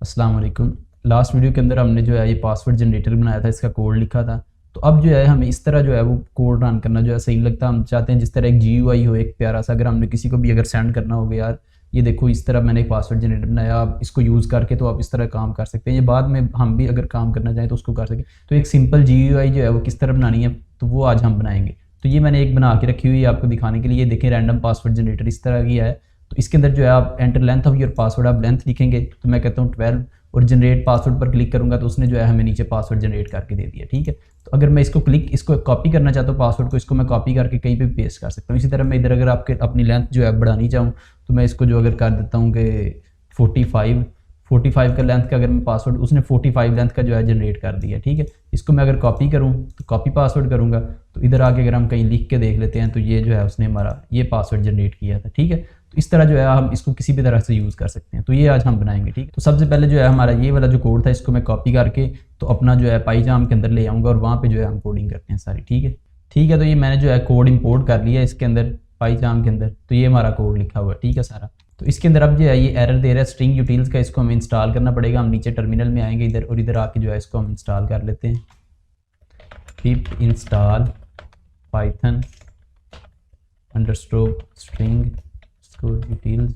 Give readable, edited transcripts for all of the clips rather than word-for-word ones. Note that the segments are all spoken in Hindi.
अस्सलाम वालेकुम। लास्ट वीडियो के अंदर हमने जो है ये पासवर्ड जनरेटर बनाया था, इसका कोड लिखा था। तो अब जो है हमें इस तरह जो है वो कोड रन करना जो है सही लगता है। हम चाहते हैं जिस तरह एक GUI हो, एक प्यारा सा, अगर हमने किसी को भी अगर सेंड करना होगा, यार ये देखो इस तरह मैंने एक पासवर्ड जनरेटर बनाया, आप इसको यूज़ करके तो आप इस तरह काम कर सकते हैं। ये बाद में हम भी अगर काम करना चाहें तो उसको कर सकें। तो एक सिंपल GUI जो है वो किस तरह बनानी है तो वो आज हम बनाएंगे। तो ये मैंने एक बना के रखी हुई है आपको दिखाने के लिए। देखें रैंडम पासवर्ड जनरेटर इस तरह की है। तो इसके अंदर जो है आप enter length of your password, आप लेंथ लिखेंगे तो मैं कहता हूँ 12 और जनरेट पासवर्ड पर क्लिक करूंगा तो उसने जो है हमें नीचे पासवर्ड जनरेट करके दे दिया। ठीक है, तो अगर मैं इसको कॉपी करना चाहता हूँ पासवर्ड को, इसको मैं कॉपी करके कहीं पे पेस्ट कर सकता हूँ। इसी तरह मैं इधर अगर आपके अपनी लेंथ जो है बढ़ानी चाहूँ तो मैं इसको जो अगर कर देता हूँ कि 45 का लेंथ का, अगर मैं पासवर्ड, उसने 45 लेंथ का जो है जनरेट कर दिया। ठीक है, इसको मैं अगर कॉपी करूँ तो कॉपी पासवर्ड करूँगा तो इधर आके अगर हम कहीं लिख के देख लेते हैं तो ये जो है उसने हमारा ये पासवर्ड जनरेट किया था। ठीक है, तो इस तरह जो है हम इसको किसी भी तरह से यूज़ कर सकते हैं। तो ये आज हम बनाएंगे। ठीक है, तो सबसे पहले जो है हमारा ये वाला जो कोड था इसको मैं कॉपी करके तो अपना जो है पाईजाम के अंदर ले आऊँगा और वहाँ पे जो है हम कोडिंग करते हैं सारी। ठीक है, तो ये मैंने जो है कोड इंपोर्ट कर लिया इसके अंदर पाईजाम के अंदर। तो ये हमारा कोड लिखा हुआ है। ठीक है सारा। तो इसके अंदर अब जो है ये एरर दे रहा है स्ट्रिंग यूटिल्स का, इसको हमें इंस्टॉल करना पड़ेगा। हम नीचे टर्मिनल में आएंगे इधर और इधर आके जो है इसको हम इंस्टॉल कर लेते हैं। पिप इंस्टॉल पाइथन _string यूटिल्स।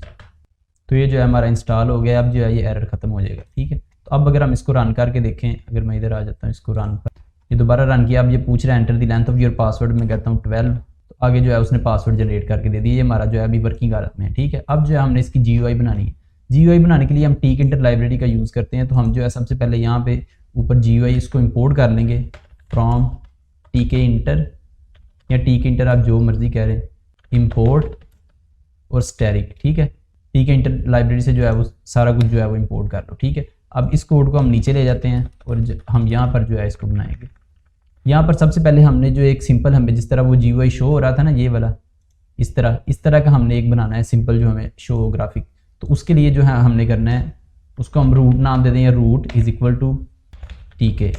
तो ये जो है हमारा इंस्टॉल हो गया। अब जो है ये एरर खत्म हो जाएगा। ठीक है, तो अब अगर हम इसको रन करके देखें, अगर मैं इधर आ जाता हूँ इसको रन पर, ये दोबारा रन किया। अब ये पूछ रहा है enter the length of your password, मैं कहता हूँ 12। तो आगे जो है उसने पासवर्ड जनरेट करके दे दिया। ये हमारा जो है अभी वर्किंग हालत में है। ठीक है, अब जो है हमने इसकी GUI बनानी है। GUI बनाने के लिए हम tkinter लाइब्रेरी का यूज़ करते हैं। तो हम जो है सबसे पहले यहाँ पे ऊपर GUI इसको इम्पोर्ट कर लेंगे फ्रॉम tkinter या tkinter, आप जो मर्जी कह रहे हैं, इम्पोर्ट और स्टैरिक। ठीक है, tkinter लाइब्रेरी से जो है वो सारा कुछ जो है वो इम्पोर्ट कर लो। ठीक है, अब इस कोड को हम नीचे ले जाते हैं और हम यहाँ पर जो है इसको बनाएंगे। यहाँ पर सबसे पहले हमने जो एक सिंपल, हमें जिस तरह वो GUI शो हो रहा था ना ये वाला, इस तरह का हमने एक बनाना है सिंपल जो हमें शो हो ग्राफिक। तो उसके लिए जो है हमने करना है, उसको हम रूट नाम दे दें, रूट = tk।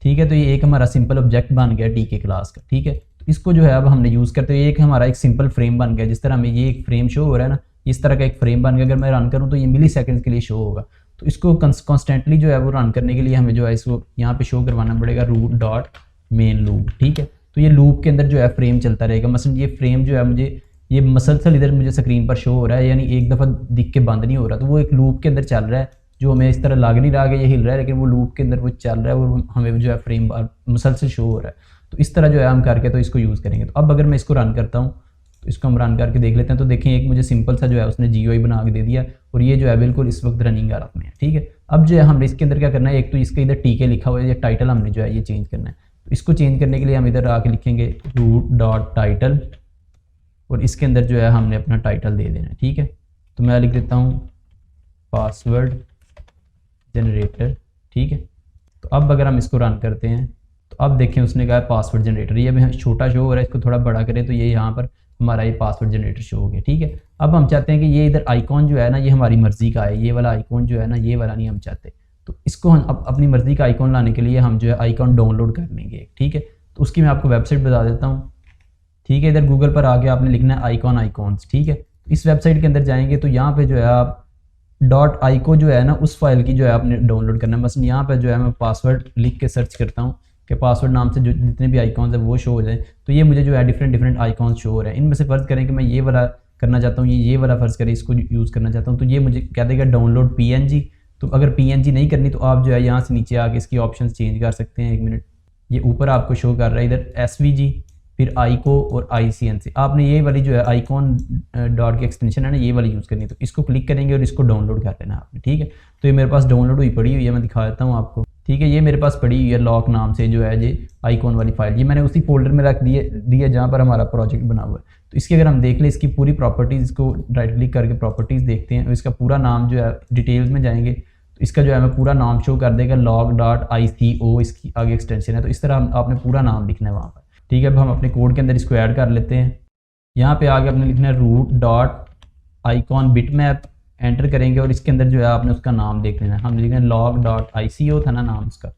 ठीक है, तो ये एक हमारा सिंपल ऑब्जेक्ट बन गया tk क्लास का। ठीक है, तो इसको जो है अब हमने यूज़ करते हुए एक हमारा एक सिंपल फ्रेम बन गया। जिस तरह हमें ये एक फ्रेम शो हो रहा है ना, इस तरह का एक फ्रेम बन गया। अगर मैं रन करूँ तो ये मिली सेकेंड के लिए शो होगा। तो इसको कॉन्स्टेंटली जो है वो रन करने के लिए हमें जो है इसको यहाँ पे शो करवाना पड़ेगा root.main loop। ठीक है, तो ये लूप के अंदर जो है फ्रेम चलता रहेगा। मसलन ये फ्रेम जो है मुझे ये मसलसल इधर मुझे स्क्रीन पर शो हो रहा है, यानी एक दफ़ा दिख के बंद नहीं हो रहा। तो वो एक लूप के अंदर चल रहा है, जो हमें इस तरह लग नहीं रहा कि ये हिल रहा है, लेकिन वो लूप के अंदर वो चल रहा है और हमें जो है फ्रेम मसलसल शो हो रहा है। तो इस तरह जो है हम करके तो इसको यूज़ करेंगे। तो अब अगर मैं इसको रन करता हूँ तो इसको हम रन करके देख लेते हैं। तो देखें एक मुझे सिंपल सा जो है उसने GUI बना के दे दिया और ये जो है बिल्कुल इस वक्त रनिंग हालत में है। ठीक है, अब जो है हमने इसके अंदर क्या करना है, एक तो इसके इधर tk लिखा हुआ है, ये टाइटल हमने जो है ये चेंज करना है। तो इसको चेंज करने के लिए हम इधर आके लिखेंगे root.title और इसके अंदर जो है हमने अपना टाइटल दे देना है। ठीक है, तो मैं लिख देता हूँ पासवर्ड जनरेटर। ठीक है, तो अब अगर हम इसको रन करते हैं तो अब देखें उसने कहा पासवर्ड जनरेटर। ये अभी छोटा शो हो रहा है, इसको थोड़ा बड़ा करें तो ये यहाँ पर हमारा ये पासवर्ड जनरेटर शो हो गया। ठीक है, अब हम चाहते हैं कि ये इधर आइकॉन जो है ना ये हमारी मर्जी का है, ये वाला आइकॉन जो है ना ये वाला नहीं हम चाहते। तो इसको हम अपनी मर्जी का आइकॉन लाने के लिए हम जो है आइकॉन डाउनलोड कर लेंगे। ठीक है, तो उसकी मैं आपको वेबसाइट बता देता हूँ। ठीक है, इधर गूगल पर आके आपने लिखना है आइकॉन्स। ठीक है, इस वेबसाइट के अंदर जाएंगे तो यहाँ पे जो है आप .ico जो है ना उस फाइल की जो है आपने डाउनलोड करना है। बस यहाँ पर जो है मैं पासवर्ड लिख के सर्च करता हूँ कि पासवर्ड नाम से जो जितने भी आइकॉन्स हैं वो शो हो जाए। तो ये मुझे जो है डिफरेंट आइकॉन्स शो हो रहे हैं। इनमें से फ़र्ज़ करें कि मैं ये वाला करना चाहता हूँ, ये वाला फ़र्ज़ करें इसको यूज़ करना चाहता हूँ, तो ये मुझे कह देगा डाउनलोड PNG। तो अगर PNG नहीं करनी तो आप जो है यहाँ से नीचे आके इसकी ऑप्शन चेंज कर सकते हैं। 1 मिनट, ये ऊपर आपको शो कर रहा है इधर SVG, फिर ICO और ICNC। आपने ये वाली जो है आइकॉन डॉट की एक्सटेंशन है ना ये वाली यूज़ करनी है। तो इसको क्लिक करेंगे और इसको डाउनलोड कर लेना आपने। ठीक है, तो ये मेरे पास डाउनलोड हुई पड़ी हुई है, मैं दिखा देता हूँ आपको। ठीक है, ये मेरे पास पड़ी हुई है लॉक नाम से जो है ये आइकॉन वाली फाइल। ये मैंने उसी फोल्डर में रख दिया जहाँ पर हमारा प्रोजेक्ट बना हुआ है। तो इसकी अगर हम देख लें इसकी पूरी प्रॉपर्टीज़ को राइट क्लिक करके प्रॉपर्टीज़ देखते हैं और इसका पूरा नाम जो है डिटेल्स में जाएंगे तो इसका जो है हमें पूरा नाम शो कर देगा log.ico, इसकी आगे एक्सटेंशन है। तो इस तरह आपने पूरा नाम लिखना है वहाँ पर। ठीक है, अब हम अपने कोड के अंदर इसको ऐड कर लेते हैं। यहाँ पे आगे आपने लिखना है root.icon bitmap, एंटर करेंगे और इसके अंदर जो है आपने उसका नाम देख लेना है। हम लिखेंगे log.ico था ना नाम उसका,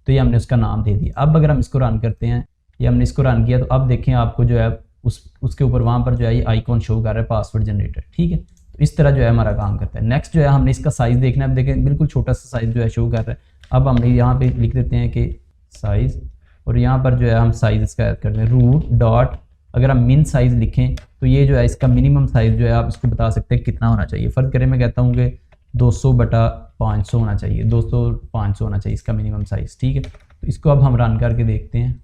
तो ये हमने उसका नाम दे दिया। अब अगर हम इसको रन करते हैं, ये हमने इसको रन किया तो अब देखें आपको जो है उसके ऊपर वहाँ पर जो है ये आइकॉन शो कर रहा है पासवर्ड जनरेटर। ठीक है, तो इस तरह जो है हमारा काम करता है। नेक्स्ट जो है हमने इसका साइज़ देखना है। अब देखें बिल्कुल छोटा सा साइज़ जो है शो कर रहा है। अब हमने यहाँ पे लिख देते हैं कि साइज़, और यहाँ पर जो है हम साइज़ इसका ऐड करते हैं रूट डॉट, अगर हम मिन साइज़ लिखें तो ये जो है इसका मिनिमम साइज़ जो है आप इसको बता सकते हैं कितना होना चाहिए। फ़र्ज़ करें मैं कहता हूँ कि 200/500 होना चाहिए, 200/500 होना चाहिए इसका मिनिमम साइज़, ठीक है। तो इसको अब हम रन करके देखते हैं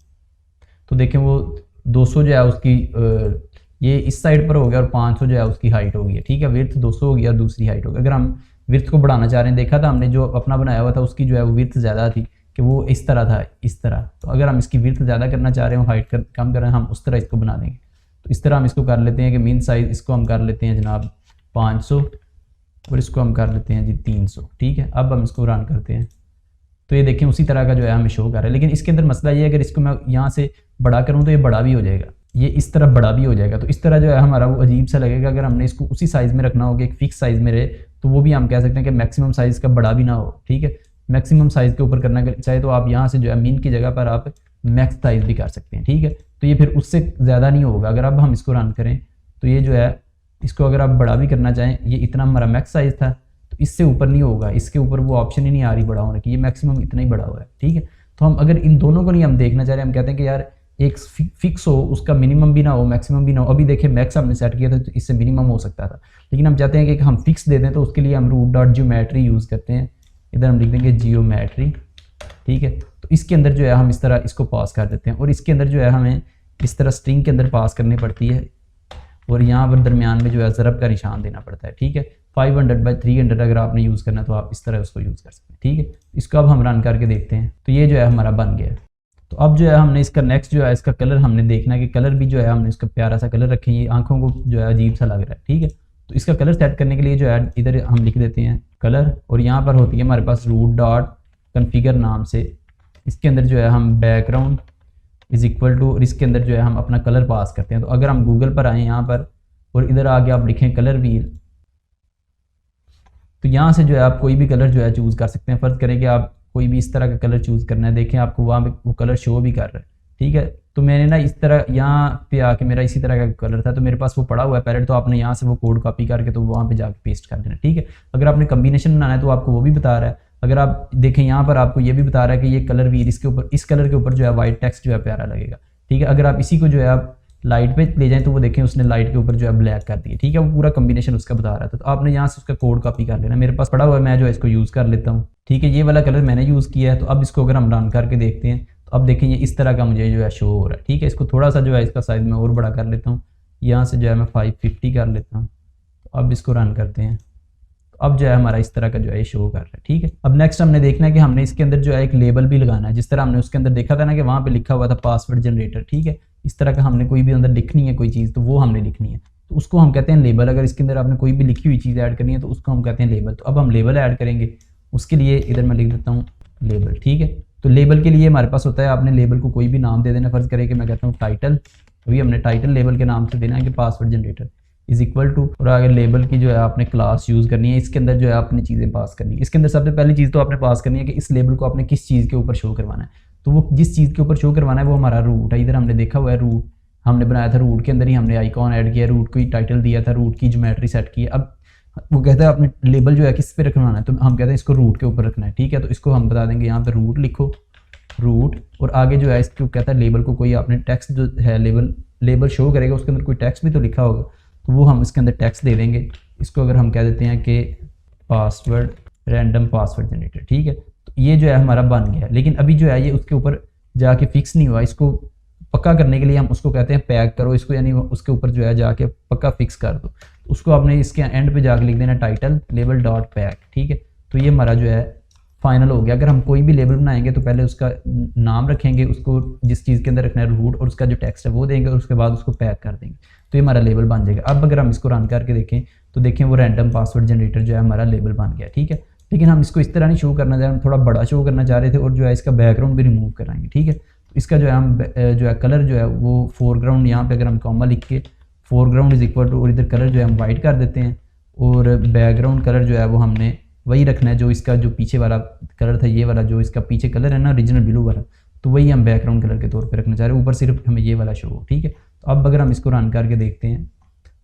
तो देखें वो 200 जो है उसकी ये इस साइड पर हो गया और 500 जो है उसकी हाइट हो गई है, ठीक है। विड्थ 200 हो गया और दूसरी हाइट हो गई। अगर हम विड्थ को बढ़ाना चाह रहे हैं, देखा था हमने जो अपना बनाया हुआ था उसकी जो है वो विड्थ ज़्यादा थी कि वो इस तरह था, इस तरह। तो अगर हम इसकी विड्थ ज़्यादा करना चाह रहे हो, हाइट कम कर रहे हैं, हम उस तरह इसको बना देंगे। तो इस तरह हम इसको कर लेते हैं कि मीन साइज़ इसको हम कर लेते हैं जनाब 500 और इसको हम कर लेते हैं जी 300, ठीक है। अब हम इसको रन करते हैं तो ये देखें उसी तरह का जो है हमें शो कर रहा है। लेकिन इसके अंदर मसला ये है, अगर इसको मैं यहाँ से बड़ा करूँ तो ये बड़ा भी हो जाएगा, ये इस तरफ बड़ा भी हो जाएगा। तो इस तरह जो है हमारा वो अजीब सा लगेगा। अगर हमने इसको उसी साइज़ में रखना होगा, एक फिक्स साइज़ में रहे, तो वो भी हम कह सकते हैं कि मैक्सिमम साइज़ का बड़ा भी ना हो, ठीक है। मैक्सिमम साइज़ के ऊपर करना चाहे तो आप यहाँ से जो है मीन की जगह पर आप मैक्स साइज़ भी कर सकते हैं, ठीक है। तो ये फिर उससे ज़्यादा नहीं होगा। अगर अब हम इसको रन करें तो ये जो है इसको अगर आप बड़ा भी करना चाहें, ये इतना हमारा मैक्स साइज़ था तो इससे ऊपर नहीं होगा, इसके ऊपर वो ऑप्शन ही नहीं आ रही बड़ा होने की, ये मैक्सिमम इतना ही बड़ा हुआ है, ठीक है। तो हम अगर इन दोनों को नहीं हम देखना चाह रहे, हम कहते हैं कि यार एक फिक्स हो, उसका मिनिमम भी ना हो मैक्सिमम भी ना हो। अभी देखिए मैक्स हमने सेट किया था तो इससे मिनिमम हो सकता था, लेकिन हम चाहते हैं कि हम फिक्स दे दें। तो उसके लिए हम रूट डॉट जियोमेट्री यूज़ करते हैं। इधर हम लिख देंगे जियोमेट्री, ठीक है। तो इसके अंदर जो है हम इस तरह इसको पास कर देते हैं और इसके अंदर जो है हमें इस तरह स्ट्रिंग के अंदर पास करनी पड़ती है और यहाँ पर दरमियान में जो है ज़रब का निशान देना पड़ता है, ठीक है। 500/300 अगर आपने यूज़ करना है तो आप इस तरह उसको यूज़ कर सकते हैं, ठीक है। इसको अब हम रन करके देखते हैं तो ये जो है हमारा बन गया। तो अब जो है हमने इसका नेक्स्ट जो है इसका कलर हमने देखना है कि कलर भी जो है हमने इसका प्यारा सा कलर रखें, ये आंखों को जो है अजीब सा लग रहा है, ठीक है। तो इसका कलर सेट करने के लिए जो है इधर हम लिख देते हैं कलर और यहाँ पर होती है हमारे पास रूट डॉट कन्फिगर नाम से, इसके अंदर जो है हम बैकग्राउंड इज इक्वल टू और इसके अंदर जो है हम अपना कलर पास करते हैं। तो अगर हम गूगल पर आएँ यहाँ पर और इधर आके आप लिखें कलर व्हील, तो यहाँ से जो है आप कोई भी कलर जो है चूज़ कर सकते हैं। फ़र्ज़ करें कि आप कोई भी इस तरह का कलर चूज़ करना है, देखें आपको वहाँ पे वो कलर शो भी कर रहा है, ठीक है। तो मैंने ना इस तरह यहाँ पे आके मेरा इसी तरह का कलर था तो मेरे पास वो पड़ा हुआ है पैलेट, तो आपने यहाँ से वो कोड कॉपी करके तो वहाँ पे जाके पेस्ट कर देना, ठीक है। अगर आपने कम्बिनेशन बनाना है तो आपको वो भी बता रहा है। अगर आप देखें यहाँ पर आपको ये भी बता रहा है कि ये कलर व्हील इसके ऊपर इस कलर के ऊपर जो है वाइट टेक्स्ट जो है प्यारा लगेगा, ठीक है। अगर आप इसी को जो है आप लाइट पे ले जाएं तो वो देखें उसने लाइट के ऊपर जो है ब्लैक कर दिया, ठीक है। वो पूरा कॉम्बिनेशन उसका बता रहा था। तो आपने यहाँ से उसका कोड कॉपी कर लेना, मेरे पास पड़ा हुआ है, मैं जो है इसको यूज़ कर लेता हूँ, ठीक है। ये वाला कलर मैंने यूज़ किया है। तो अब इसको अगर हम रन करके देखते हैं तो अब देखें ये इस तरह का मुझे जो है शो हो रहा है, ठीक है। इसको थोड़ा सा जो है इसका साइज़ मैं और बड़ा कर लेता हूँ, यहाँ से जो है मैं 550 कर लेता हूँ। तो अब इसको रन करते हैं तो अब जो है हमारा इस तरह का जो है शो कर रहा है, ठीक है। अब नेक्स्ट हमने देखना है कि हमने इसके अंदर जो है एक लेबल भी लगाना है, जिस तरह हमने उसके अंदर देखा था ना कि वहाँ पे लिखा हुआ था पासवर्ड जनरेटर, ठीक है। इस तरह का हमने कोई भी अंदर लिखनी है कोई चीज़ तो वो हमने लिखनी है, तो उसको हम कहते हैं लेबल। अगर इसके अंदर आपने कोई भी लिखी हुई चीज़ ऐड करनी है तो उसको हम कहते हैं लेबल। तो अब हम लेबल ऐड करेंगे, उसके लिए इधर मैं लिख देता हूँ लेबल, ठीक है। तो लेबल के लिए हमारे पास होता है आपने लेबल को कोई भी नाम दे देना। फ़र्ज़ करें कि मैं कहता हूँ टाइटल, अभी हमने टाइटल लेबल के नाम से देना है कि password generator is equal to, और आगे लेबल की जो है आपने क्लास यूज़ करनी है, इसके अंदर जो है आपने चीज़ें पास करनी है। इसके अंदर सबसे पहली चीज़ तो आपने पास करनी है कि इस लेबल को आपने किस चीज़ के ऊपर शो करवाना है। तो वो जिस चीज़ के ऊपर शो करवाना है वो हमारा रूट है। इधर हमने देखा हुआ है रूट हमने बनाया था, रूट के अंदर ही हमने आइकॉन ऐड किया, रूट को ही टाइटल दिया था, रूट की ज्योमेट्री सेट की है। अब वो कहता है आपने लेबल जो है किस पे रखवाना है, तो हम कहते हैं इसको रूट के ऊपर रखना है, ठीक है। तो इसको हम बता देंगे यहाँ पे रूट लिखो, रूट, और आगे जो है इसको कहता है लेबल को कोई आपने टेक्स्ट जो है लेबल शो करेगा उसके अंदर कोई टेक्स्ट भी तो लिखा होगा, तो वो हम इसके अंदर टेक्स्ट दे देंगे। इसको अगर हम कह देते हैं कि पासवर्ड रैंडम पासवर्ड जनरेटर, ठीक है। तो ये जो है हमारा बन गया, लेकिन अभी जो है ये उसके ऊपर जाके फिक्स नहीं हुआ। इसको पक्का करने के लिए हम उसको कहते हैं पैक करो इसको, यानी उसके ऊपर जो है जाके पक्का फिक्स कर दो। तो उसको आपने इसके एंड पे जाके लिख देना टाइटल लेबल डॉट पैक, ठीक है। तो ये हमारा जो है फाइनल हो गया। अगर हम कोई भी लेबल बनाएंगे तो पहले उसका नाम रखेंगे, उसको जिस चीज़ के अंदर रखना है रूट, और उसका जो टेक्स्ट है वो देंगे और उसके बाद उसको पैक कर देंगे, तो ये हमारा लेबल बन जाएगा। अब अगर हम इसको रन करके देखें तो देखें वो रैंडम पासवर्ड जनरेटर जो है हमारा लेबल बन गया, ठीक है। लेकिन हम इसको इस तरह नहीं शो करना चाह रहे, हम थोड़ा बड़ा शो करना चाह रहे थे और जो है इसका बैकग्राउंड भी रिमूव कराएंगे, ठीक है। तो इसका जो है हम जो है कलर जो है वो फोरग्राउंड, यहाँ पे अगर हम कॉमा लिख के फोरग्राउंड इज इक्वल टू, और इधर कलर जो है हम वाइट कर देते हैं, और बैकग्राउंड कलर जो है वो हमने वही रखना है जो इसका जो पीछे वाला कलर था, ये वाला जो इसका पीछे कलर है ना ओरिजिनल ब्लू वाला, तो वही हम बैकग्राउंड कलर के तौर पे रखना चाह रहे हैं, ऊपर सिर्फ हमें ये वाला शो हो, ठीक है। तो अब अगर हम इसको रन करके देखते हैं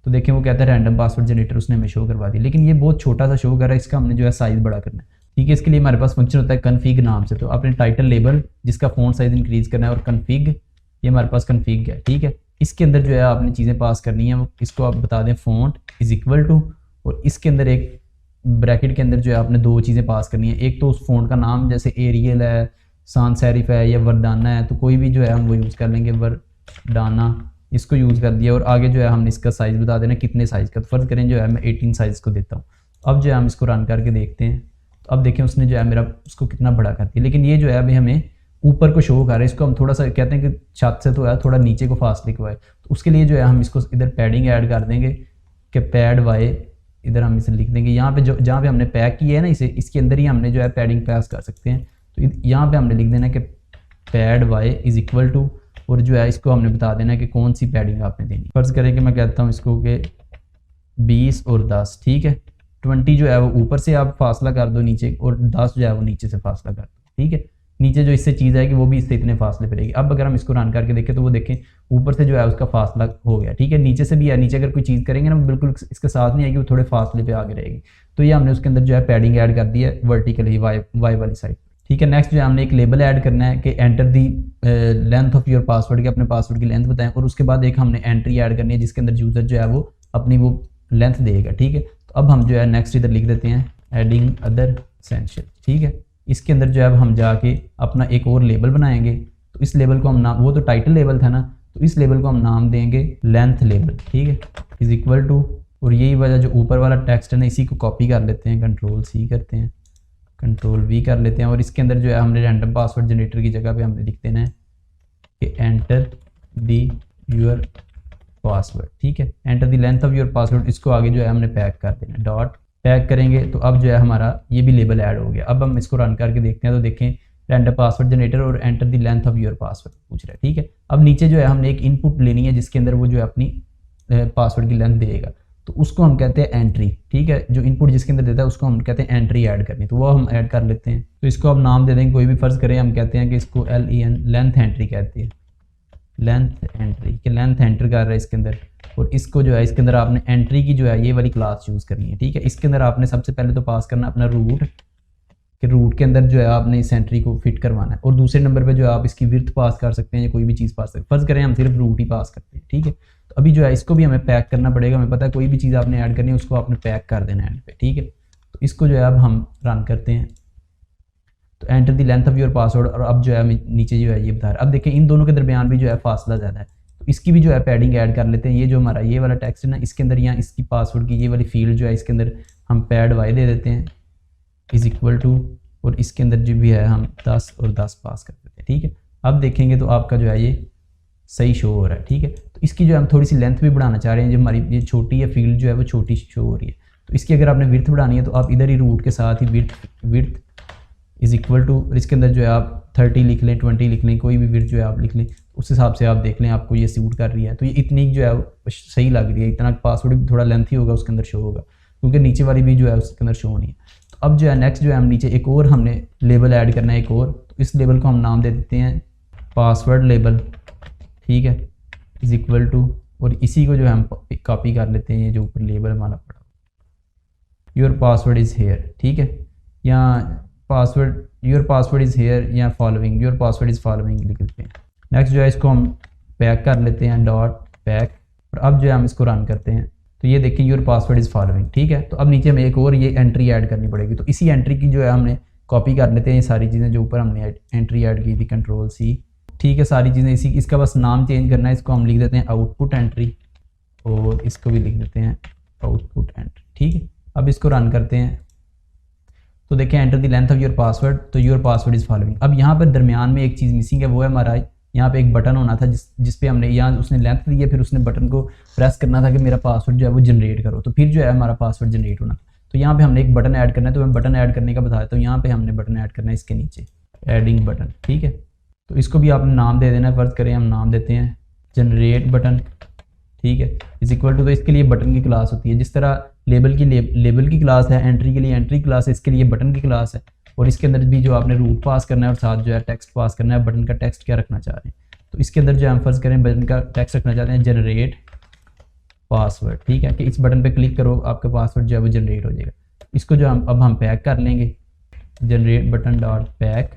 तो देखें वो कहता है रैंडम पासवर्ड जनरेटर उसने हमें शो करवा दी, लेकिन ये बहुत छोटा सा शो कर रहा है, इसका हमने जो है साइज़ बड़ा करना है। ठीक है, इसके लिए हमारे पास फंक्शन होता है कन्फिग नाम से। तो अपने टाइटल लेबल जिसका फ़ॉन्ट साइज़ इंक्रीज करना है और कन्फिग, ये हमारे पास कन्फिग है। ठीक है, इसके अंदर जो है आपने चीज़ें पास करनी है, वो इसको आप बता दें फ़ॉन्ट इज़ इक्वल टू, और इसके अंदर एक ब्रैकेट के अंदर जो है आपने दो चीज़ें पास करनी है। एक तो उस फ़ॉन्ट का नाम, जैसे एरियल है, sans सेरिफ है या वर्दाना है, तो कोई भी जो है हम वो यूज़ कर लेंगे, वर्दाना, इसको यूज़ कर दिया। और आगे जो है हमने इसका साइज़ बता देना कितने साइज़ का। तो फ़र्ज़ करें जो है मैं 18 साइज़ को देता हूँ। अब जो है हम इसको रन करके देखते हैं, तो अब देखें उसने जो है मेरा उसको कितना बड़ा कर दिया, लेकिन ये जो है अभी हमें ऊपर को शो कर रहा है। इसको हम थोड़ा सा कहते हैं कि छत से तो है थोड़ा नीचे को फासले को है, तो उसके लिए जो है हम इसको इधर पैडिंग ऐड कर देंगे कि पैड वाई, इधर हम इसे लिख देंगे यहाँ पे, जो जहाँ पे हमने पैक किया है ना इसे, इसके अंदर ही हमने जो है पैडिंग पास कर सकते हैं। तो यहाँ पे हमने लिख देना कि pad Y is equal to, और जो है इसको हमने बता देना कि कौन सी पैडिंग आपने देनी। फर्ज करें कि मैं कहता हूँ इसको कि 20 और 10। ठीक है, 20 जो है वो ऊपर से आप फासला कर दो नीचे, और 10 जो है वो नीचे से फासला कर दो। ठीक है, नीचे जो इससे चीज़ आएगी वो भी इससे इतने फासले पर रहेगी। अब अगर हम इसको रन करके देखें तो वो देखें ऊपर से जो है उसका फासला हो गया। ठीक है, नीचे से भी है, नीचे अगर कोई चीज़ करेंगे ना बिल्कुल इसके साथ नहीं आएगी, वो थोड़े फासले पे आगे रहेगी। तो ये हमने उसके अंदर जो है पैडिंग ऐड कर दी है वर्टिकली वाई वाली साइड। ठीक है, नेक्स्ट जो है हमने एक लेबल ऐड करना है कि enter the length of your password, के अपने पासवर्ड की लेंथ बताएं, और उसके बाद एक हमने एंट्री ऐड करनी है जिसके अंदर यूज़र जो है वो अपनी वो लेंथ देगा। ठीक है, तो अब हम जो है नेक्स्ट इधर लिख देते हैं एडिंग अदर एसेंशियल। ठीक है, इसके अंदर जो है अब हम जाके अपना एक और लेबल बनाएंगे। तो इस लेबल को हम नाम, वो तो टाइटल लेबल था ना, तो इस लेबल को हम नाम देंगे लेंथ लेबल। ठीक है, इज़ इक्वल टू, और यही वजह जो ऊपर वाला टेक्स्ट है ना इसी को कॉपी कर लेते हैं, Ctrl+C करते हैं, Ctrl+V कर लेते हैं, और इसके अंदर जो है हमने रैंडम पासवर्ड जनरेटर की जगह पे हमने लिख देना है कि एंटर दी योर पासवर्ड। ठीक है, enter the length of your password, इसको आगे जो है हमने पैक कर देना, डॉट पैक करेंगे। तो अब जो है हमारा ये भी लेबल ऐड हो गया। अब हम इसको रन करके देखते हैं, तो देखें रैंडम पासवर्ड जनरेटर और enter the length of your password पूछ रहा है। ठीक है, अब नीचे जो है हमने एक इनपुट लेनी है जिसके अंदर वो जो है अपनी पासवर्ड की लेंथ देगा, तो उसको हम कहते हैं एंट्री। ठीक है, जो इनपुट जिसके अंदर देता है उसको हम कहते हैं एंट्री ऐड करनी, तो वो हम ऐड कर लेते हैं। तो इसको अब नाम दे देंगे कोई भी, फ़र्ज़ करें हम कहते हैं कि इसको LEN लेंथ एंट्री कहते हैं, लेंथ एंट्री कि लेंथ एंटर कर रहा है इसके अंदर। और इसको जो है इसके अंदर आपने एंट्री की जो है ये वाली क्लास यूज़ करनी है। ठीक है, इसके अंदर आपने सबसे पहले तो पास करना अपना रूट, कि रूट के अंदर जो है आपने इस एंट्री को फिट करवाना है, और दूसरे नंबर पे जो है आप इसकी विड्थ पास कर सकते हैं या कोई भी चीज़ पास सकते हैं। फ़र्ज़ करें हम सिर्फ रूट ही पास करते हैं। ठीक है, तो अभी जो है इसको भी हमें पैक करना पड़ेगा। हमें पता है कोई भी चीज़ आपने ऐड करनी है उसको आपने पैक कर देना एंड पे। ठीक है, तो इसको जो है अब हम रन करते हैं, तो enter the length of your password, और अब जो है नीचे जो है ये बता रहा है। अब देखें इन दोनों के दरमियान भी जो है फासला ज़्यादा है, तो इसकी भी जो है पैडिंग ऐड कर लेते हैं। ये जो हमारा ये वाला टेक्स्ट है ना, इसके अंदर यहाँ इसकी पासवर्ड की ये वाली फील्ड जो है इसके अंदर हम पैड वाई दे देते हैं इज़ इक्वल टू, और इसके अंदर जो भी है हम 10 और 10 पास कर देते हैं। ठीक है, अब देखेंगे तो आपका जो है ये सही शो हो रहा है। ठीक है, तो इसकी जो हम थोड़ी सी लेंथ भी बढ़ाना चाह रहे हैं, जो हमारी ये छोटी है फील्ड जो है वो छोटी शो हो रही है, तो इसकी अगर आपने विड्थ बढ़ानी है तो आप इधर ही रूट के साथ ही विड्थ इज़ इक्वल टू, इसके अंदर जो है आप 30 लिख लें, 20 लिख लें, कोई भी विड्थ जो है आप लिख लें, उस हिसाब से आप देख लें आपको ये सूट कर रही है। तो ये इतनी जो है सही लग रही है, इतना पासवर्ड भी थोड़ा लेंथ ही होगा उसके अंदर शो होगा, क्योंकि नीचे वाली भी जो है उसके अंदर शो नहीं है। तो अब जो है नेक्स्ट जो है हम नीचे एक और हमने लेबल ऐड करना है एक और, तो इस लेबल को हम नाम दे देते हैं पासवर्ड लेबल। ठीक है, इज़ इक्वल टू, और इसी को जो है हम कॉपी कर लेते हैं, ये जो ऊपर लेबल हमारा पड़ा योर पासवर्ड इज़ हेयर। ठीक है, या password your password is here या following, your password is following लिख देते हैं। नेक्स्ट जो है इसको हम पैक कर लेते हैं, डॉट पैक, और अब जो है हम इसको रन करते हैं, तो ये देखिए योर पासवर्ड इज़ फॉलोइंग। ठीक है, तो अब नीचे हमें एक और ये एंट्री ऐड करनी पड़ेगी, तो इसी एंट्री की जो है हमने कॉपी कर लेते हैं ये सारी चीज़ें जो ऊपर हमने एंट्री ऐड की थी, Ctrl+C। ठीक है, सारी चीज़ें इसी, इसका बस नाम चेंज करना है, इसको हम लिख देते हैं आउटपुट एंट्री, और इसको भी लिख देते हैं आउटपुट एंट्री। ठीक है, अब इसको रन करते हैं, तो देखें enter the length of your password, तो योर पासवर्ड इज़ फॉलोइंग। अब यहाँ पर दरमियान में एक चीज़ मिसिंग है, वो है हमारा यहाँ पे एक बटन होना था जिस पे हमने यहाँ उसने लेंथ दी है, फिर उसने बटन को प्रेस करना था कि मेरा पासवर्ड जो है वो जनरेट करो, तो फिर जो है हमारा पासवर्ड जनरेट होना। तो यहाँ पे हमने एक बटन ऐड करना है, तो मैं बटन ऐड करने का बता देता हूँ। यहाँ पे हमने बटन ऐड करना है इसके नीचे, एडिंग बटन। ठीक है, तो इसको भी आपने नाम दे देना है, फ़र्ज़ करें हम नाम देते हैं जनरेट बटन। ठीक है, इज़ इक्वल टू, तो इसके लिए बटन की क्लास होती है, जिस तरह लेबल की क्लास है, एंट्री के लिए एंट्री क्लास है, इसके लिए बटन की क्लास है, और इसके अंदर भी जो आपने रूट पास करना है और साथ जो है टेक्स्ट पास करना है, बटन का टेक्स्ट क्या रखना चाह रहे हैं। तो इसके अंदर जो हम फ़र्ज़ करें बटन का टेक्स्ट रखना चाहते हैं जनरेट पासवर्ड, ठीक है, कि इस बटन पे क्लिक करो आपका पासवर्ड जो है वो जनरेट हो जाएगा। इसको जो हम पैक कर लेंगे, जनरेट बटन डॉट पैक,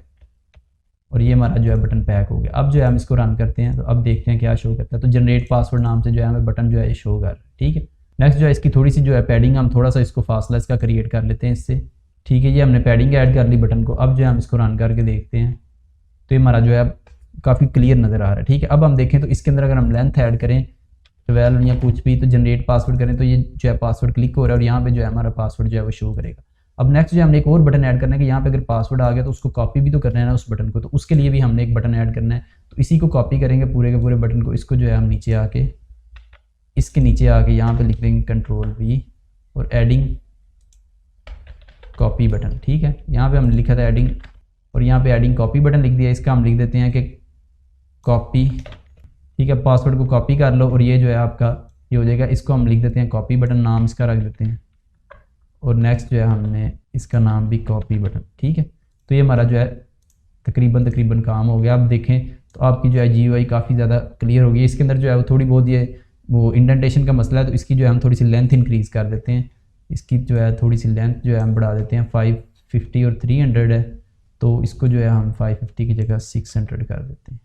और ये हमारा जो है बटन पैक हो गया। अब जो है हम इसको रन करते हैं तो अब देखते हैं क्या शो करता है। तो जनरेट पासवर्ड नाम से जो है हमें बटन जो है ये शो कर रहा है, ठीक है। नेक्स्ट जो है इसकी थोड़ी सी जो है पैडिंग, हम थोड़ा सा इसको फासला इसका क्रिएट कर लेते हैं इससे, ठीक है। ये हमने पैडिंग ऐड कर ली बटन को। अब जो है हम इसको रन करके देखते हैं तो ये हमारा जो है काफ़ी क्लियर नज़र आ रहा है, ठीक है। अब हम देखें तो इसके अंदर अगर हम लेंथ ऐड करें 12 या कुछ भी, तो जनरेट पासवर्ड करें तो ये जो है पासवर्ड क्लिक हो रहा है और यहाँ पे जो है हमारा पासवर्ड जो है वो शो करेगा। अब नेक्स्ट जो हमने एक और बटन ऐड करना है कि यहाँ पे अगर पासवर्ड आ गया तो उसको कॉपी भी तो करना है ना उस बटन को, तो उसके लिए भी हमने एक बटन ऐड करना है। तो इसी को कॉपी करेंगे पूरे के पूरे बटन को। इसको जो है हम नीचे आके, इसके नीचे आके यहाँ पे लिख देंगे Ctrl+V और एडिंग कॉपी बटन, ठीक है। यहाँ पे हमने लिखा था एडिंग, और यहाँ पे एडिंग कॉपी बटन लिख दिया। इसका हम लिख देते हैं कि कॉपी, ठीक है। पासवर्ड को कॉपी कर लो और ये जो है आपका ये हो जाएगा। इसको हम लिख देते हैं कॉपी बटन, नाम इसका रख देते हैं, और नेक्स्ट जो है हमने इसका नाम भी कॉपी बटन, ठीक है। तो ये हमारा जो है तकरीबन काम हो गया। आप देखें तो आपकी जो है GUI काफ़ी ज़्यादा क्लियर हो गई। इसके अंदर जो है वो थोड़ी बहुत ये वो इंडेंटेशन का मसला है, तो इसकी जो है हम थोड़ी सी लेंथ इंक्रीज़ कर देते हैं। इसकी जो है थोड़ी सी लेंथ जो है हम बढ़ा देते हैं, 550 और 300 है, तो इसको जो है हम 550 की जगह 600 कर देते हैं,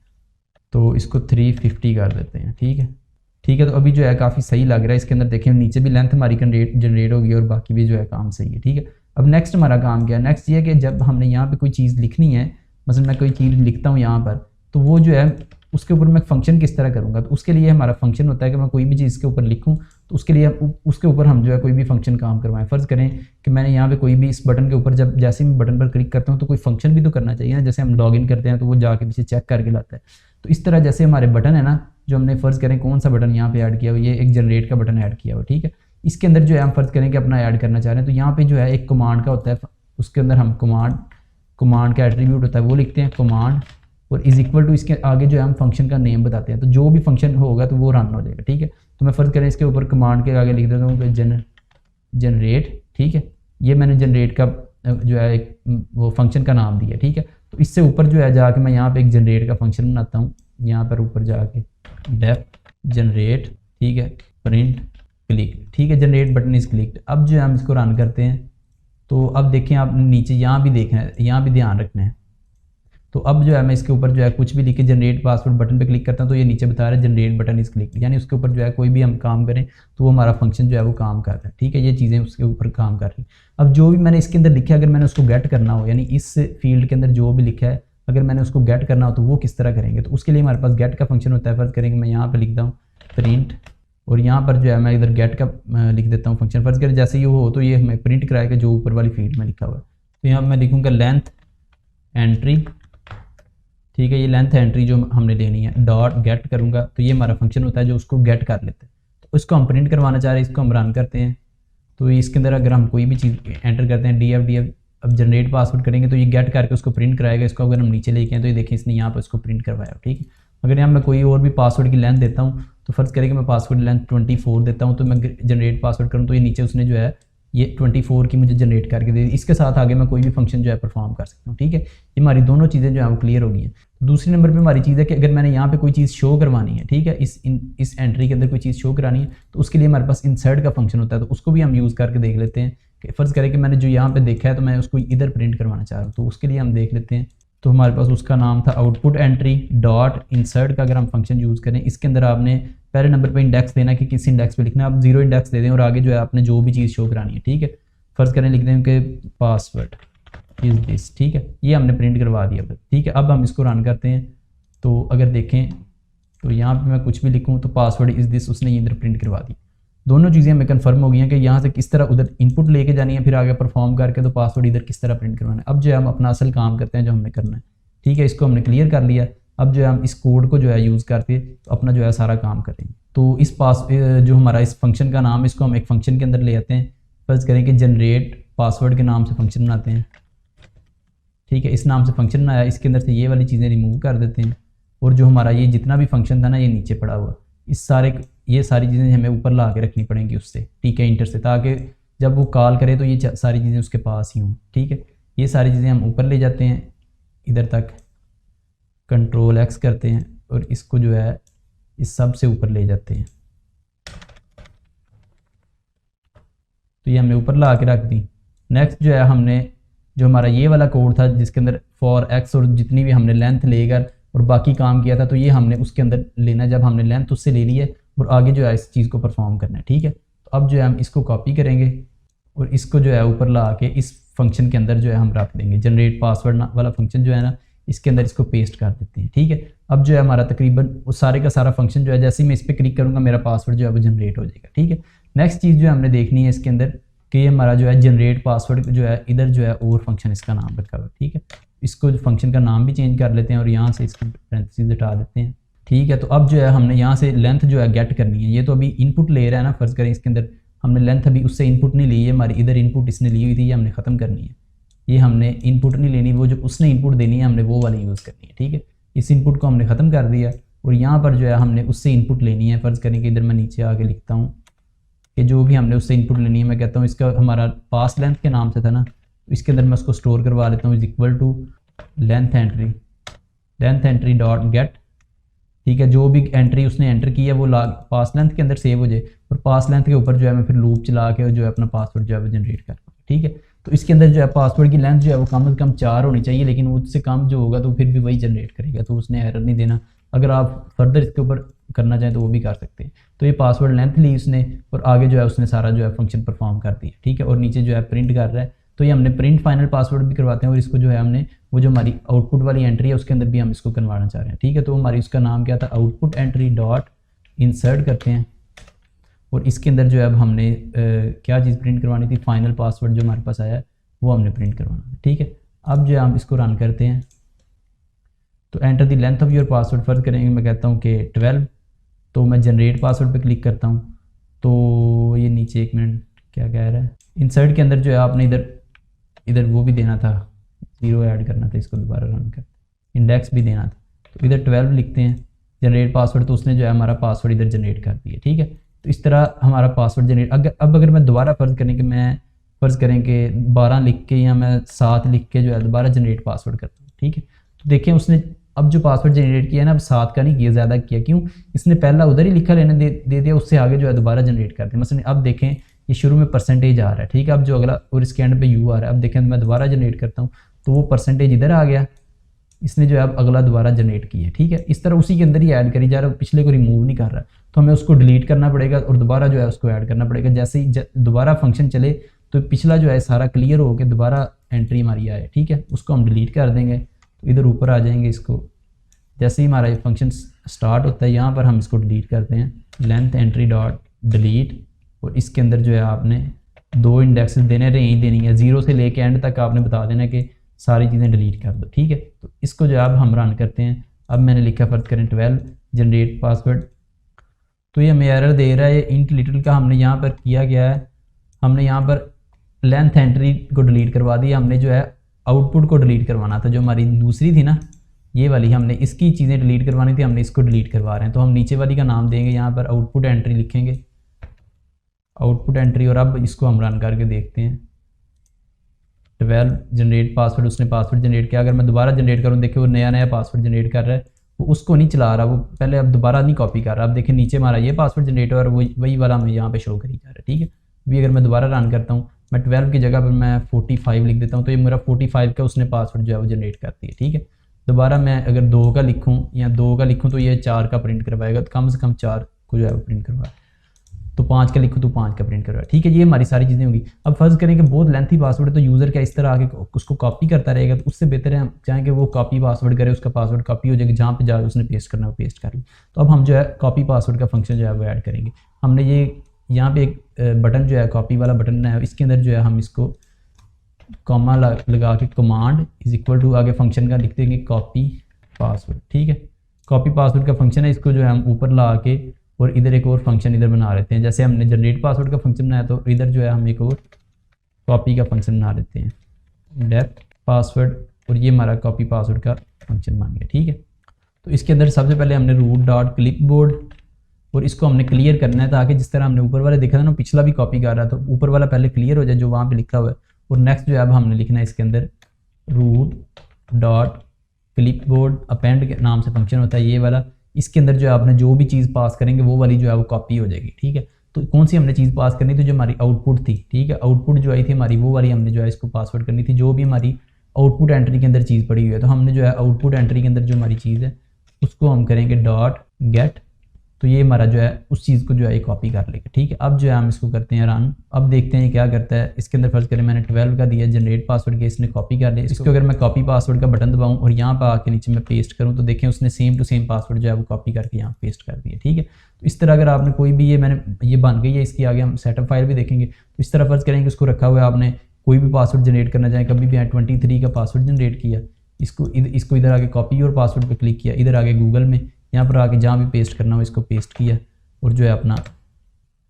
तो इसको 350 कर देते हैं, ठीक है, ठीक है। तो अभी जो है काफ़ी सही लग रहा है। इसके अंदर देखें नीचे भी लेंथ हमारी जनरेट होगी और बाकी भी जो है काम सही है, ठीक है। अब नेक्स्ट हमारा काम क्या है? नेक्स्ट ये है कि जब हमने यहाँ पे कोई चीज़ लिखनी है, मतलब मैं कोई चीज़ लिखता हूँ यहाँ पर, तो वो जो है उसके ऊपर मैं फंक्शन किस तरह करूँगा। तो उसके लिए हमारा फंक्शन होता है कि मैं कोई भी चीज़ के ऊपर लिखूँ तो उसके लिए उसके ऊपर हम जो है कोई भी फंक्शन काम करवाएं। फ़र्ज़ करें कि मैंने यहाँ पे कोई भी इस बटन के ऊपर जब जैसे मैं बटन पर क्लिक करता हूँ तो कोई फंक्शन भी तो करना चाहिए ना। जैसे हम लॉगिन करते हैं तो वो जाके पीछे चेक करके लाता है। तो इस तरह जैसे हमारे बटन है ना, जो हमने फ़र्ज़ करें कौन सा बटन यहाँ पे ऐड किया हुआ, ये एक जनरेट का बटन ऐड किया हुआ, ठीक है। इसके अंदर जो है हम फ़र्ज़ करें कि अपना ऐड करना चाह रहे हैं, तो यहाँ पे जो है एक कमांड का होता है, उसके अंदर हम कमांड का एट्रीब्यूट होता है वो लिखते हैं कमांड, और इज़ इक्वल टू इसके आगे जो है हम फंक्शन का नेम बताते हैं। तो जो भी फंक्शन होगा तो वो रन हो जाएगा, ठीक है। तो मैं फ़र्ज़ करें इसके ऊपर कमांड के आगे लिख देता हूँ कि जनरेट, ठीक है। ये मैंने जनरेट का जो है एक वो फंक्शन का नाम दिया, ठीक है। तो इससे ऊपर जो है जाके मैं यहाँ पे एक जनरेट का फंक्शन बनाता हूँ, यहाँ पर ऊपर जाके डेफ जनरेट, ठीक है, प्रिंट क्लिक, ठीक है, जनरेट बटन इज़ क्लिक्ड। अब जो है हम इसको रन करते हैं तो अब देखें आप नीचे यहाँ भी देखना है, यहाँ भी ध्यान रखना है। तो अब जो है मैं इसके ऊपर जो है कुछ भी लिख के जनरेट पासवर्ड बटन पे क्लिक करता हूँ तो ये नीचे बता रहा है जनरेट बटन इज़ क्लिक, यानी उसके ऊपर जो है कोई भी हम काम करें तो वो हमारा फंक्शन जो है वो काम कर रहा है, ठीक है। ये चीज़ें उसके ऊपर काम कर रही हैं। अब जो भी मैंने इसके अंदर लिखा है, अगर मैंने उसको गेट करना हो, यानी इस फील्ड के अंदर जो भी लिखा है अगर मैंने उसको गेट करना हो तो वो किस तरह करेंगे। तो उसके लिए हमारे पास गेट का फंक्शन होता है। फ़र्ज़ करेंगे मैं यहाँ पर लिखता हूँ प्रिंट, और यहाँ पर जो है मैं इधर गेट का लिख देता हूँ फंक्शन। फ़र्ज़ करें जैसे ये हो तो ये हमें प्रिंट कराएगा जो ऊपर वाली फील्ड में लिखा हुआ है। तो यहाँ मैं लिखूँगा लेंथ एंट्री, ठीक है, ये लेंथ एंट्री जो हमने लेनी है, डॉट गेट करूँगा तो ये हमारा फंक्शन होता है जो उसको गेट कर लेते हैं। तो इसको हम प्रिंट करवाना चाह रहे हैं, इसको हम रन करते हैं। तो इसके अंदर अगर हम कोई भी चीज़ एंटर करते हैं DF अब जनरेट पासवर्ड करेंगे तो ये गेट करके उसको प्रिंट कराएगा। इसको अगर हम नीचे लेके आए तो ये देखें इसने यहाँ पर इसको प्रिंट करवाया, ठीक है। अगर यहाँ मैं कोई और भी पासवर्ड की लेंथ देता हूँ तो फ़र्ज़ करें कि मैं पासवर्ड लेंथ 24 देता हूँ, तो मैं जनरेट पासवर्ड करूँ तो ये नीचे उसने जो है ये 24 की मुझे जनरेट करके दे दी। इसके साथ आगे मैं कोई भी फंक्शन जो है परफॉर्म कर सकता हूँ, ठीक है। ये हमारी दोनों चीज़ें जो है वो क्लियर हो गई हैं। दूसरे नंबर पे हमारी चीज़ है कि अगर मैंने यहाँ पे कोई चीज़ शो करवानी है, ठीक है, इस एंट्री के अंदर कोई चीज़ शो करानी है तो उसके लिए हमारे पास इंसर्ट का फंक्शन होता है। तो उसको भी हम यूज़ करके देख लेते हैं कि फ़र्ज़ करें कि मैंने जो यहाँ पे देखा है तो मैं उसको इधर प्रिंट करवाना चाह रहा हूँ, तो उसके लिए हम देख लेते हैं। तो हमारे पास उसका नाम था आउटपुट एंट्री डॉट इंसर्ट का अगर हम फंक्शन यूज़ करें, इसके अंदर आपने पहले नंबर पर इंडेक्स देना कि किस इंडेक्स पर लिखना है। आप 0 इंडेक्स दे दें और आगे जो है आपने जो भी चीज़ शो करानी है, ठीक है। फ़र्ज़ करें लिख दें कि पासवर्ड इज़ दिस, ठीक है, ये हमने प्रिंट करवा दिया, ठीक है। अब हम इसको रन करते हैं तो अगर देखें तो यहाँ पे मैं कुछ भी लिखूँ तो पासवर्ड इज़ दिस उसने इधर प्रिंट करवा दी। दोनों चीज़ें हमें कंफर्म हो गई हैं कि यहाँ से किस तरह उधर इनपुट लेके जानी है, फिर आगे परफॉर्म करके तो पासवर्ड इधर किस तरह प्रिंट करवाना है। अब जो है हम अपना असल काम करते हैं जो हमने करना है, ठीक है। इसको हमने क्लियर कर लिया। अब जो है हम इस कोड को जो है यूज़ करके तो अपना जो है सारा काम करेंगे। तो इस जो हमारा इस फंक्शन का नाम, इसको हम एक फंक्शन के अंदर ले आते हैं। फ़र्ज़ करें कि जनरेट पासवर्ड के नाम से फंक्शन बनाते हैं, ठीक है। इस नाम से फंक्शन बनाया, इसके अंदर से ये वाली चीज़ें रिमूव कर देते हैं, और जो हमारा ये जितना भी फंक्शन था ना ये नीचे पड़ा हुआ, ये सारी चीज़ें हमें ऊपर ला के रखनी पड़ेंगी उससे, ठीक है, इंटर से, ताकि जब वो कॉल करे तो ये सारी चीज़ें उसके पास ही हों, ठीक है। ये सारी चीज़ें हम ऊपर ले जाते हैं इधर तक, Ctrl+X करते हैं और इसको जो है इस सब से ऊपर ले जाते हैं, तो ये हमने ऊपर ला के रख दी। नेक्स्ट जो है हमने जो हमारा ये वाला कोड था जिसके अंदर फॉर एक्स और जितनी भी हमने लेंथ लेकर और बाकी काम किया था, तो ये हमने उसके अंदर लेना, जब हमने लेंथ उससे ले ली है और आगे जो है इस चीज़ को परफॉर्म करना है। ठीक है, तो अब जो है हम इसको कॉपी करेंगे और इसको जो है ऊपर ला के इस फंक्शन के अंदर जो है हम रख देंगे। जनरेट पासवर्ड वाला फंक्शन जो है ना, इसके अंदर इसको पेस्ट कर देते हैं। ठीक है, अब जो है हमारा तकरीबन वो सारे का सारा फंक्शन जो है, जैसे ही मैं इस पर क्लिक करूँगा मेरा पासवर्ड जो है वो जनरेट हो जाएगा। ठीक है, नेक्स्ट चीज़ जो है हमने देखनी है इसके अंदर कि ये हमारा जो है जनरेट पासवर्ड जो है इधर जो है और फंक्शन इसका नाम रखा हुआ है। ठीक है, इसको फंक्शन का नाम भी चेंज कर लेते हैं और यहाँ से इसकी पैरेंथेसिस हटा देते हैं। ठीक है, तो अब जो है हमने यहाँ से लेंथ जो है गेट करनी है। ये तो अभी इनपुट ले रहा है ना, फर्ज करें इसके अंदर हमने लेंथ अभी उससे इनपुट नहीं ली है, हमारी इधर इनपुट इसने ली हुई थी, ये हमने ख़त्म करनी है। ये हमने इनपुट नहीं लेनी, वो जो उसने इनपुट देनी है हमने वो वाली यूज़ करनी है। ठीक है, इस इनपुट को हमने ख़त्म कर दिया और यहाँ पर जो है हमने उससे इनपुट लेनी है। फ़र्ज़ करें कि इधर मैं नीचे आके लिखता हूँ कि जो भी हमने उससे इनपुट लेनी है, मैं कहता हूँ इसका हमारा पास लेंथ के नाम से था ना, तो इसके अंदर मैं उसको स्टोर करवा लेता हूँ is equal to length entry dot get. ठीक है, जो भी एंट्री उसने एंटर की है वो पास लेंथ के अंदर सेव हो जाए और पास लेंथ के ऊपर जो है मैं फिर लूप चला के जो है अपना पासवर्ड जो है वो जनरेट कर। ठीक है, तो इसके अंदर जो है पासवर्ड की लेंथ जो है वो कम से कम 4 होनी चाहिए, लेकिन उससे कम जो होगा तो फिर भी वही जनरेट करेगा, तो उसने एरर नहीं देना। अगर आप फर्दर इसके ऊपर करना चाहें तो वो भी कर सकते हैं। तो ये पासवर्ड लेंथ ली उसने और आगे जो है उसने सारा जो है फंक्शन परफॉर्म कर दिया। ठीक है, और नीचे जो है प्रिंट कर रहा है, तो ये हमने प्रिंट फाइनल पासवर्ड भी करवाते हैं और इसको जो है हमने वो जो हमारी आउटपुट वाली एंट्री है उसके अंदर भी हम इसको करवाना चाह रहे हैं। ठीक है, तो हमारी उसका नाम क्या था, आउटपुट एंट्री डॉट इंसर्ट करते हैं और इसके अंदर जो है अब हमने क्या चीज़ प्रिंट करवानी थी, फाइनल पासवर्ड जो हमारे पास आया है वो हमने प्रिंट करवाना है। ठीक है, अब जो है हम इसको रन करते हैं तो enter the length of your password फर्ज करेंगे, मैं कहता हूँ कि 12, तो मैं जनरेट पासवर्ड पे क्लिक करता हूँ। तो ये नीचे एक मिनट क्या कह रहा है, इंसर्ट के अंदर जो है आपने इधर वो भी देना था, 0 ऐड करना था, इसको दोबारा रन कर, इंडेक्स भी देना था, तो इधर 12 लिखते हैं जनरेट पासवर्ड, तो उसने जो है हमारा पासवर्ड इधर जनरेट कर दिया। ठीक है, तो इस तरह हमारा पासवर्ड जनरेट। अगर मैं दोबारा फ़र्ज़ करें कि मैं फ़र्ज़ करें कि 12 लिख के या मैं 7 लिख के जो है दोबारा जनरेट पासवर्ड करता हूँ। ठीक है, तो देखें उसने अब जो पासवर्ड जनरेट किया है ना, अब 7 का नहीं किया, ज़्यादा किया। क्यों, इसने पहला उधर ही लिखा लेने दे दिया, उससे आगे जो है दोबारा जनरेट कर दिया। मसलन अब देखें ये शुरू में परसेंटेज आ रहा है। ठीक है, अब जो अगला और इसके एंड पे यू आ रहा है, अब देखें मैं दोबारा जनरेट करता हूँ तो वो परसेंटेज इधर आ गया, इसने जो है अब अगला दोबारा जनरेट किया। ठीक है, इस तरह उसी के अंदर ही ऐड करी जा रहा है, पिछले को रिमूव नहीं कर रहा, तो हमें उसको डिलीट करना पड़ेगा और दोबारा जो है उसको ऐड करना पड़ेगा। जैसे ही दोबारा फंक्शन चले तो पिछला जो है सारा क्लियर हो के दोबारा एंट्री हमारी आए। ठीक है, उसको हम डिलीट कर देंगे, तो इधर ऊपर आ जाएंगे, इसको जैसे ही हमारा ये फंक्शन स्टार्ट होता है यहाँ पर हम इसको डिलीट करते हैं, लेंथ एंट्री डॉट डिलीट, और इसके अंदर जो है आपने 2 इंडेक्सेस देने, रेंज देनी है 0 से लेके एंड तक, आपने बता देना कि सारी चीज़ें डिलीट कर दो। ठीक है, तो इसको जो है अब हम रन करते हैं। अब मैंने लिखा फर्ज करें 12 जनरेट पासवर्ड, तो ये हमें एरर दे रहा है। इंट लिटिल का हमने यहाँ पर किया गया है, हमने यहाँ पर लेंथ एंट्री को डिलीट करवा दी, हमने जो है आउटपुट को डिलीट करवाना था, जो हमारी दूसरी थी ना ये वाली, हमने इसकी चीज़ें डिलीट करवानी थी, हमने इसको डिलीट करवा रहे हैं। तो हम नीचे वाली का नाम देंगे, यहाँ पर आउटपुट एंट्री लिखेंगे, आउटपुट एंट्री, और अब इसको हम रन करके देखते हैं। 12 जनरेट पासवर्ड, उसने पासवर्ड जनरेट किया। अगर मैं दोबारा जनरेट करूँ, देखिए वो नया पासवर्ड जनरेट कर रहा है, वो उसको नहीं चला रहा, वो पहले अब दोबारा नहीं कॉपी कर रहा। अब देखिए नीचे हमारा ये पासवर्ड जनरेट हो रहा है, वही वाला हमें यहाँ पे शो करी जा रहा है। ठीक है, अभी अगर मैं दोबारा रन करता हूँ, मैं 12 की जगह पर मैं 45 लिख देता हूँ, तो ये मेरा 45 का उसने पासवर्ड जो है वो जनरेट कर दिया। ठीक है, दोबारा मैं अगर 2 का लिखूँ या 2 का लिखूँ तो ये 4 का प्रिंट करवाएगा, तो कम से कम 4 को जो है वो प्रिंट करवाए, तो 5 का लिखूँ तो 5 का प्रिंट करवाए। ठीक है, ये हमारी सारी चीज़ें होंगी। अब फर्ज करें कि बहुत लेंथी पासवर्ड है, तो यूज़र क्या इस तरह आके उसको कॉपी करता रहेगा, तो उससे बेहतर है हम चाहें कि वो कॉपी पासवर्ड करे, उसका पासवर्ड कॉपी हो जाएगा, जहाँ पे जाकर उसने पेस्ट करना है वो पेस्ट कर ले। तो अब हम जो है कॉपी पासवर्ड का फंक्शन जो है वो ऐड करेंगे। हमने ये यहाँ पे एक बटन जो है कॉपी वाला बटन है, इसके अंदर जो है हम इसको कॉमा लगा के कमांड इज इक्वल टू आगे फंक्शन का लिख देंगे कॉपी पासवर्ड। ठीक है, कॉपी पासवर्ड का फंक्शन है, इसको जो है हम ऊपर ला के और इधर एक और फंक्शन इधर बना लेते हैं। जैसे हमने जनरेट पासवर्ड का फंक्शन बनाया, तो इधर जो है हम एक और कॉपी का फंक्शन बना लेते हैं, डेप्थ पासवर्ड, और ये हमारा कॉपी पासवर्ड का फंक्शन बन गया। ठीक है, तो इसके अंदर सबसे पहले हमने रूट डॉट क्लिपबोर्ड, और इसको हमने क्लियर करना है, ताकि जिस तरह हमने ऊपर वाले देखा था ना पिछला भी कॉपी कर रहा था, तो ऊपर वाला पहले क्लियर हो जाए जो वहाँ पे लिखा हुआ है। और नेक्स्ट जो है अब हमने लिखना है इसके अंदर रूट डॉट क्लिपबोर्ड अपेंड के नाम से फंक्शन होता है ये वाला, इसके अंदर जो है आपने जो भी चीज़ पास करेंगे वो वाली जो है वो कॉपी हो जाएगी। ठीक है, तो कौन सी हमने चीज़ पास करनी थी, जो हमारी आउटपुट थी, ठीक है, आउटपुट जो आई थी हमारी वो वाली हमने जो है इसको पासवर्ड करनी थी, जो भी हमारी आउटपुट एंट्री के अंदर चीज़ पड़ी हुई है। तो हमने जो है आउटपुट एंट्री के अंदर जो हमारी चीज़ है उसको हम करेंगे डॉट गेट, तो ये हमारा जो है उस चीज़ को जो है कॉपी कर लेगा, ठीक है। अब जो है हम इसको करते हैं रन। अब देखते हैं क्या करता है। इसके अंदर फर्ज करें मैंने 12 का दिया, जनरेट पासवर्ड के, इसने कॉपी कर लिया। इसको अगर मैं कॉपी पासवर्ड का बटन दबाऊं और यहाँ पर आके नीचे मैं पेस्ट करूँ तो देखें उसने सेम टू सेम पासवर्ड जो है वो कॉपी करके यहाँ पेस्ट कर दिया, ठीक है। तो इस तरह अगर आपने कोई भी ये बन गई है, इसकी आगे हम सेटअप फाइल भी देखेंगे। तो इस तरह फर्ज करेंगे उसको रखा हुआ है, आपने कोई भी पासवर्ड जनरेट करना चाहे, कभी भी 23 का पासवर्ड जनरेट किया, इसको इधर आगे कॉपी और पासवर्ड पर क्लिक किया, इधर आगे गूगल में यहाँ पर आके जहाँ भी पेस्ट करना हो इसको पेस्ट किया और जो है अपना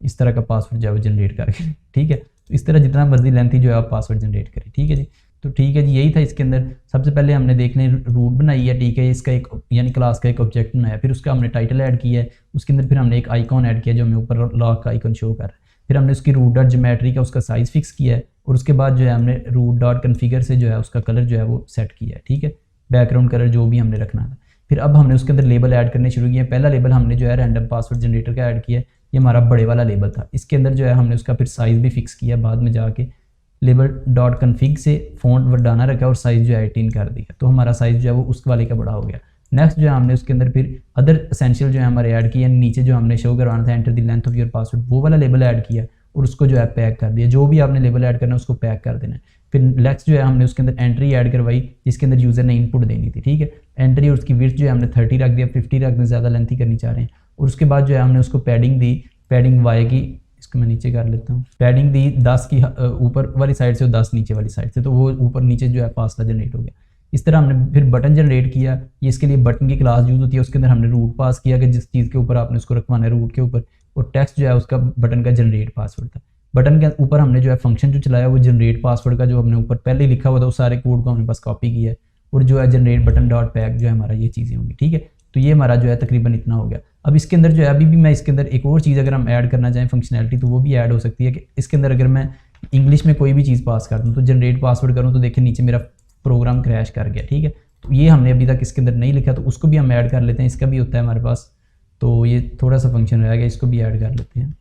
इस तरह का पासवर्ड जो है वो जनरेट करके, ठीक है। तो इस तरह जितना मर्जी लेंथी जो है आप पासवर्ड जनरेट करें, ठीक है जी। तो ठीक है जी, यही था इसके अंदर। सबसे पहले हमने देखने रूट बनाई है, ठीक है, इसका एक यानी क्लास का एक ऑब्जेक्ट बनाया, फिर उसका हमने टाइटल ऐड किया है, उसके अंदर फिर हमने एक आइकॉन ऐड किया जो हमें ऊपर लॉक का आइकॉन शो कर रहा है, फिर हमने उसकी रूट डॉट ज्योमेट्री का उसका साइज़ फिक्स किया है और उसके बाद जो है हमने रूट डॉट कन्फिगर से जो है उसका कलर जो है वो सेट किया है, ठीक है, बैकग्राउंड कलर जो भी हमने रखना था। फिर अब हमने उसके अंदर लेबल ऐड करने शुरू किए। पहला लेबल हमने जो है रैंडम पासवर्ड जनरेटर का ऐड किया है, ये हमारा बड़े वाला लेबल था। इसके अंदर जो है हमने उसका फिर साइज़ भी फिक्स किया, बाद में जाके लेबल डॉट कन्फिग से फ़ॉन्ट बढ़ाना रखा और साइज़ जो है 18 कर दिया, तो हमारा साइज़ जो है वो उस वाले का बड़ा हो गया। नेक्स्ट जो है हमने उसके अंदर फिर अदर एसेंशियल जो है हमारे ऐड किया, नीचे जो हमने शो करवाना था enter the length of your password, वो वाला लेबल ऐड किया और उसको जो है पैक कर दिया। जो भी आपने लेबल ऐड करना है उसको पैक कर देना है। फिर नेक्स्ट जो है हमने उसके अंदर एंट्री ऐड करवाई जिसके अंदर यूज़र ने इनपुट देनी थी, ठीक है। एंट्री और उसकी विड्थ जो है हमने 30 रख दिया, 50 रख दें, ज़्यादा लेंथी करनी चाह रहे हैं। और उसके बाद जो है हमने उसको पैडिंग दी, पैडिंग वाई की, इसको मैं नीचे कर लेता हूँ, पैडिंग दी 10 की ऊपर वाली साइड से और 10 नीचे वाली साइड से, तो वो ऊपर नीचे जो है फासला जनरेट हो गया। इस तरह हमने फिर बटन जनरेट किया, ये इसके लिए बटन की क्लास यूज़ होती है, उसके अंदर हमने रूट पास किया कि जिस चीज़ के ऊपर आपने उसको रखवाना है रूट के ऊपर, और टेक्स्ट जो है उसका बटन का जनरेट पासवर्ड था। बटन के ऊपर हमने जो है फंक्शन जो चलाया वो जनरेट पासवर्ड का जो हमने ऊपर पहले ही लिखा हुआ था उस सारे कोड को हमने बस कॉपी किया है और जो है जनरेट बटन डॉट पैक जो है हमारा ये चीज़ें होंगी, ठीक है। तो ये हमारा जो है तकरीबन इतना हो गया। अब इसके अंदर जो है अभी भी मैं इसके अंदर एक और चीज़ अगर हम ऐड करना चाहें फंक्शनैलिटी तो वो भी ऐड हो सकती है कि इसके अंदर अगर मैं इंग्लिश में कोई भी चीज़ पास कर दूँ तो जनरेट पासवर्ड करूँ तो देखिए नीचे मेरा प्रोग्राम क्रैश कर गया, ठीक है। तो ये हमने अभी तक इसके अंदर नहीं लिखा तो उसको भी हम ऐड कर लेते हैं, इसका भी होता है हमारे पास, तो ये थोड़ा सा फंक्शन रह गया, इसको भी ऐड कर लेते हैं।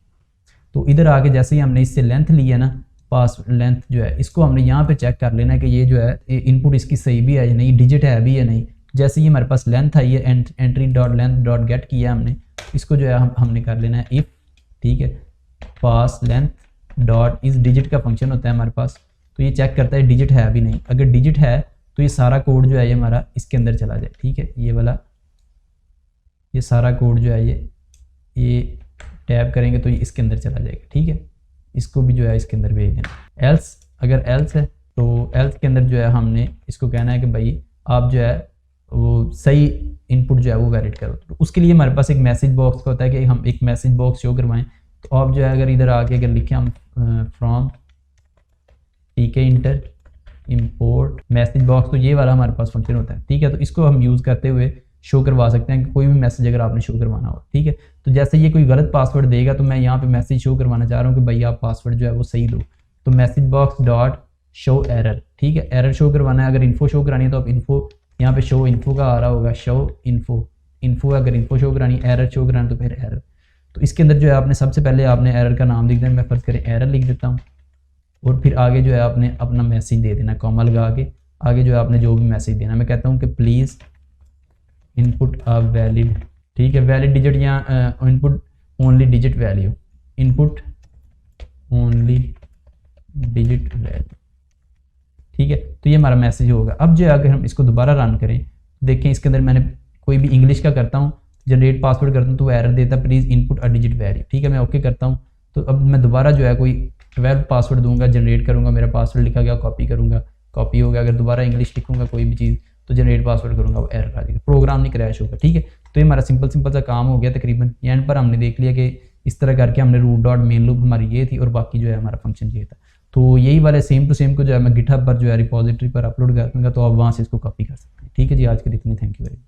तो इधर आके जैसे ही हमने इससे लेंथ ली है ना, पास लेंथ जो है इसको हमने यहाँ पे चेक कर लेना है कि ये जो है इनपुट इसकी सही भी है या नहीं, डिजिट है भी या नहीं। जैसे ही हमारे पास लेंथ आई है, entry dot length dot gate किया हमने, इसको जो है हमने कर लेना है इफ़, ठीक है, पास लेंथ डॉट इस डिजिट का फंक्शन होता है हमारे पास, तो ये चेक करता है डिजिट है भी नहीं। अगर डिजिट है तो ये सारा कोड जो है ये हमारा इसके अंदर चला जाए, ठीक है, ये वाला ये सारा कोड जो है ये टैब करेंगे तो ये इसके अंदर चला जाएगा, ठीक है। इसको भी जो है इसके अंदर भेज देना। एल्स, अगर एल्स है तो एल्स के अंदर जो है हमने इसको कहना है कि भाई आप जो है वो सही इनपुट जो है वो वैलिड करो। तो उसके लिए हमारे पास एक मैसेज बॉक्स का होता है कि हम एक मैसेज बॉक्स शो करवाएं। तो आप जो है अगर इधर आके अगर लिखें हम फ्रॉम ठीक है इंटर इम्पोर्ट मैसेज बॉक्स, तो ये वाला हमारे पास फंक्शन होता है, ठीक है। तो इसको हम यूज़ करते हुए शो करवा सकते हैं कि कोई भी मैसेज अगर आपने शो करवाना हो, ठीक है। तो जैसे ये कोई गलत पासवर्ड देगा तो मैं यहाँ पे मैसेज शो करवाना चाह रहा हूँ कि भाई आप पासवर्ड जो है वो सही दो, तो message box dot show error, ठीक है, एरर शो करवाना है। अगर इन्फो शो करानी है तो आप इन्फो यहाँ पे शो इन्फो का आ रहा होगा, शो इन्फो अगर इन्फो शो करानी, एरर शो कराना तो फिर एरर। तो इसके अंदर जो है आपने सबसे पहले आपने एरर का नाम लिख देना, मैं फर्ज करें एरर लिख देता हूँ, और फिर आगे जो है आपने अपना मैसेज दे देना कॉमा लगा के, आगे जो है आपने जो भी मैसेज देना, मैं कहता हूँ कि प्लीज़ इनपुट अ वैलिड, ठीक है, वैलिड डिजिट या input only digit value, input only digit value, ठीक है। तो ये हमारा मैसेज होगा। अब जो है अगर हम इसको दोबारा रन करें, देखें इसके अंदर मैंने कोई भी इंग्लिश का करता हूँ, जनरेट पासवर्ड करता हूँ तो एरर देता please input a digit value, ठीक है। मैं ओके करता हूँ तो अब मैं दोबारा जो है कोई 12 पासवर्ड दूंगा, जनरेट करूँगा, मेरा पासवर्ड लिखा गया, कॉपी करूँगा, कॉपी हो गया। अगर दोबारा इंग्लिश लिखूँगा कोई भी चीज़ तो जनरेट पासवर्ड करूँगा वो एरर आ जाएगा, प्रोग्राम नहीं क्रैश होगा, ठीक है। तो ये हमारा सिंपल सा काम हो गया तकरीबन। एंड पर हमने देख लिया कि इस तरह करके हमने रूट डॉट मेन लूप हमारी ये थी और बाकी जो है हमारा फंक्शन ये था। तो यही वाले सेम टू सेम को जो है मैं गिटहब पर जो है रिपोजिटरी पर अपलोड कर दूँगा, तो आप वहाँ से इसको कॉपी कर सकते हैं, ठीक है जी। आज के लिए इतनी, थैंक यू वेरी मच।